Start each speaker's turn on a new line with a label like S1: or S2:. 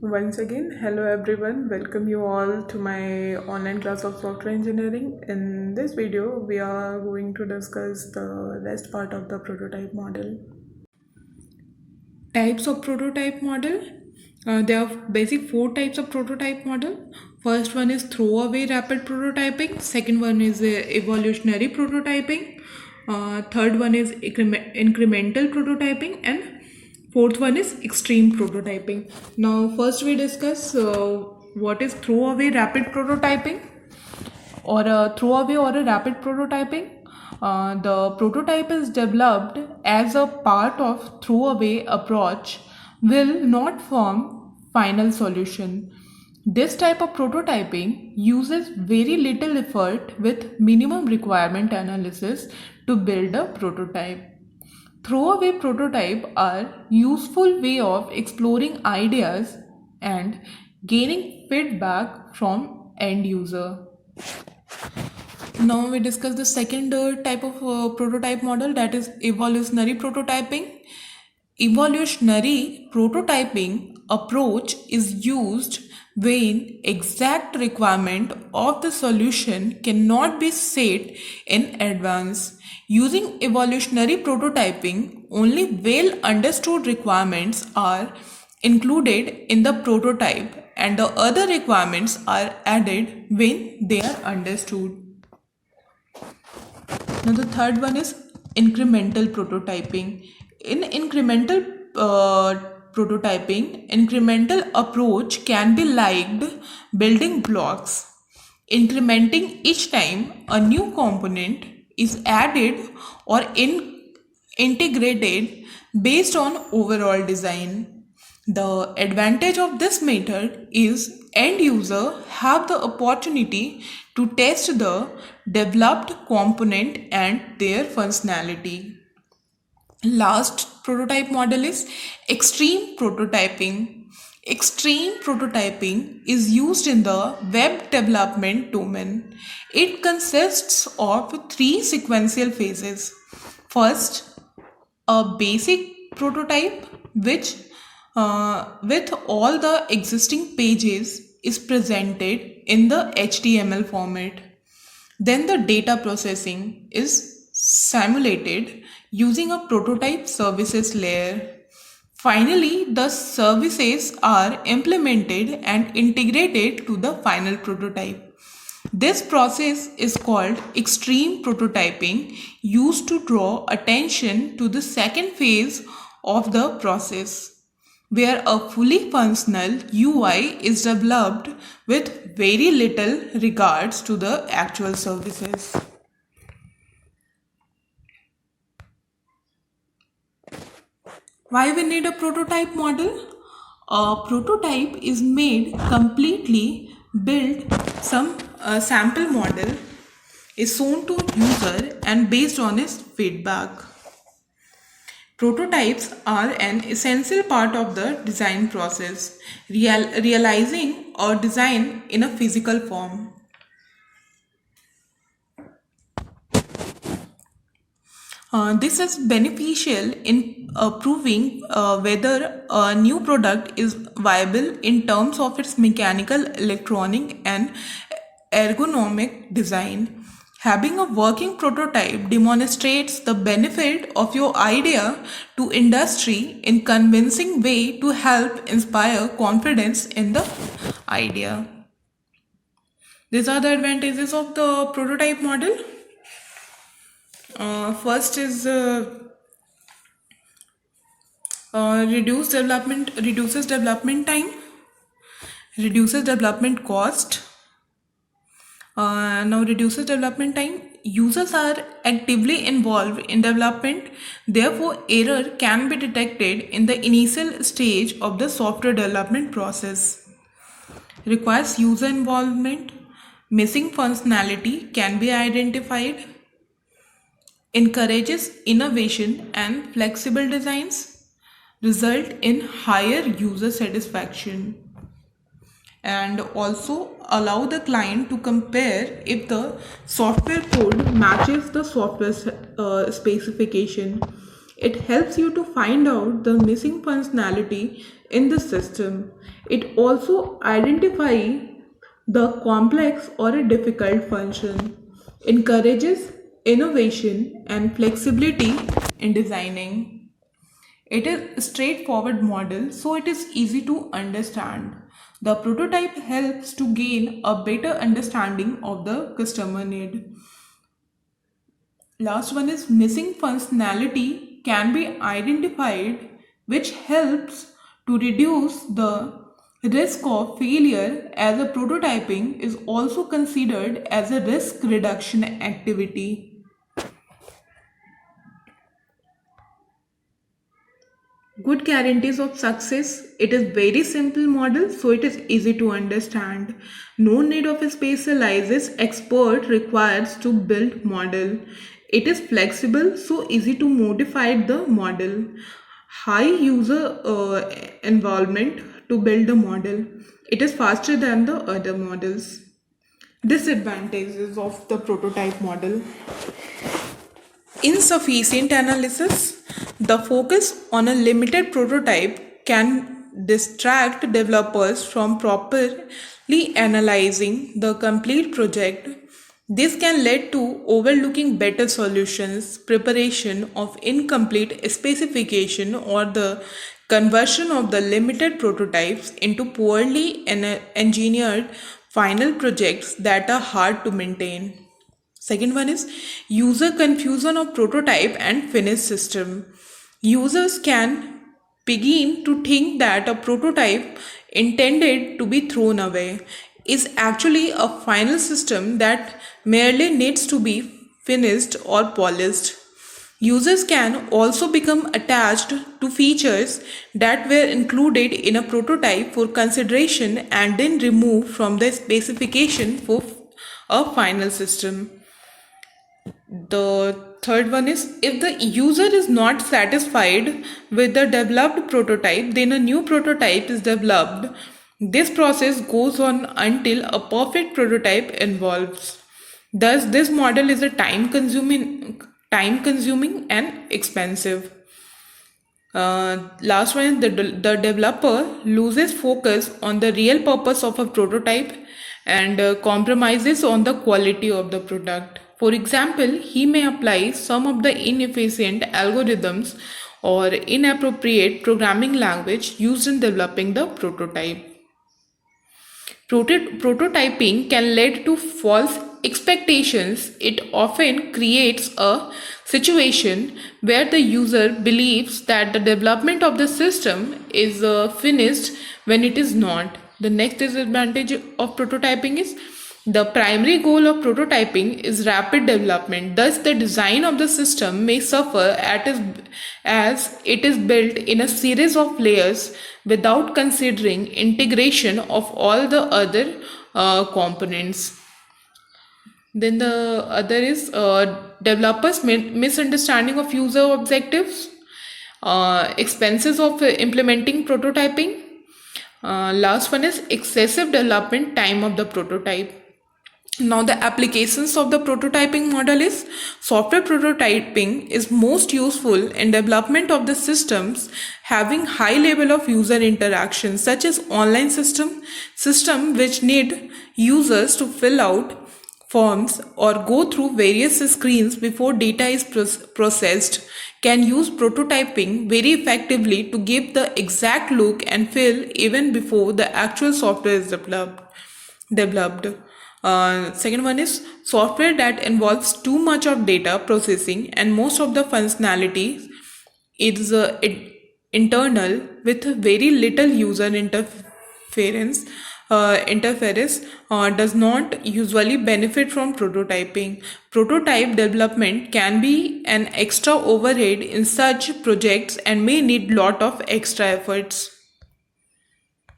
S1: Once again, hello everyone, welcome you all to my online class of software engineering. In this video, we are going to discuss the rest part of the prototype model. Types of prototype model. There are basic four types of prototype model. First one is throwaway rapid prototyping. Second one is evolutionary prototyping. Third one is incremental prototyping, and fourth one is extreme prototyping. Now, first we discuss what is throwaway rapid prototyping or a throwaway or a rapid prototyping. The prototype is developed as a part of throwaway approach will not form final solution. This type of prototyping uses very little effort with minimum requirement analysis to build a prototype. Throwaway prototype are useful way of exploring ideas and gaining feedback from end user. Now we discuss the second type of prototype model, that is evolutionary prototyping. Evolutionary prototyping approach is used when exact requirement of the solution cannot be set in advance. Using evolutionary prototyping, only well understood requirements are included in the prototype and the other requirements are added when they are understood. Now the third one is incremental prototyping. In incremental prototyping, incremental approach can be liked building blocks, incrementing each time a new component is added or integrated based on overall design. The advantage of this method is end user have the opportunity to test the developed component and their functionality. Last prototype model is extreme prototyping. Extreme prototyping is used in the web development domain. It consists of three sequential phases. First, a basic prototype which with all the existing pages is presented in the HTML format. Then the data processing is simulated using a prototype services layer. Finally, the services are implemented and integrated to the final prototype. This process is called extreme prototyping, used to draw attention to the second phase of the process, where a fully functional UI is developed with very little regards to the actual services. Why we need a prototype model? A prototype is made completely built, some sample model is shown to user and based on its feedback. Prototypes are an essential part of the design process, realizing a design in a physical form. This is beneficial in proving whether a new product is viable in terms of its mechanical, electronic, and ergonomic design. Having a working prototype demonstrates the benefit of your idea to industry in convincing way to help inspire confidence in the idea. These are the advantages of the prototype model. First is reduces development time, reduces development cost. Now reduces development time. Users are actively involved in development, therefore error can be detected in the initial stage of the software development process. Requires user involvement. Missing functionality can be identified. Encourages innovation and flexible designs, result in higher user satisfaction, and also allow the client to compare if the software code matches the software specification. It helps you to find out the missing functionality in the system. It also identifies the complex or a difficult function, encourages innovation and flexibility in designing. It is a straightforward model, so it is easy to understand. The prototype helps to gain a better understanding of the customer need. Last one is missing functionality can be identified, which helps to reduce the risk of failure, as a prototyping is also considered as a risk reduction activity. Good guarantees of success. It is very simple model, so it is easy to understand. No need of a specialized expert requires to build model. It is flexible, so easy to modify the model. High user involvement to build the model. It is faster than the other models. Disadvantages of the prototype model. Insufficient analysis. The focus on a limited prototype can distract developers from properly analyzing the complete project. This can lead to overlooking better solutions, preparation of incomplete specification, or the conversion of the limited prototypes into poorly engineered final projects that are hard to maintain. Second one is user confusion of prototype and finished system. Users can begin to think that a prototype intended to be thrown away is actually a final system that merely needs to be finished or polished. Users can also become attached to features that were included in a prototype for consideration and then removed from the specification for a final system. The third one is if the user is not satisfied with the developed prototype, then a new prototype is developed. This process goes on until a perfect prototype evolves. Thus, this model is a time consuming and expensive. Last one is the developer loses focus on the real purpose of a prototype and compromises on the quality of the product. For example, he may apply some of the inefficient algorithms or inappropriate programming language used in developing the prototype. Prototyping can lead to false expectations. It often creates a situation where the user believes that the development of the system is finished when it is not. The next disadvantage of prototyping is the primary goal of prototyping is rapid development. Thus, the design of the system may suffer as it is built in a series of layers without considering integration of all the other components. Then the other is developers' misunderstanding of user objectives, expenses of implementing prototyping. Last one is excessive development time of the prototype. Now the applications of the prototyping model is software prototyping is most useful in development of the systems having high level of user interaction, such as online system which need users to fill out forms or go through various screens before data is processed, can use prototyping very effectively to give the exact look and feel even before the actual software is developed. Second one is software that involves too much of data processing and most of the functionality is internal with very little user interference. Does not usually benefit from prototyping. Prototype development can be an extra overhead in such projects and may need lot of extra efforts.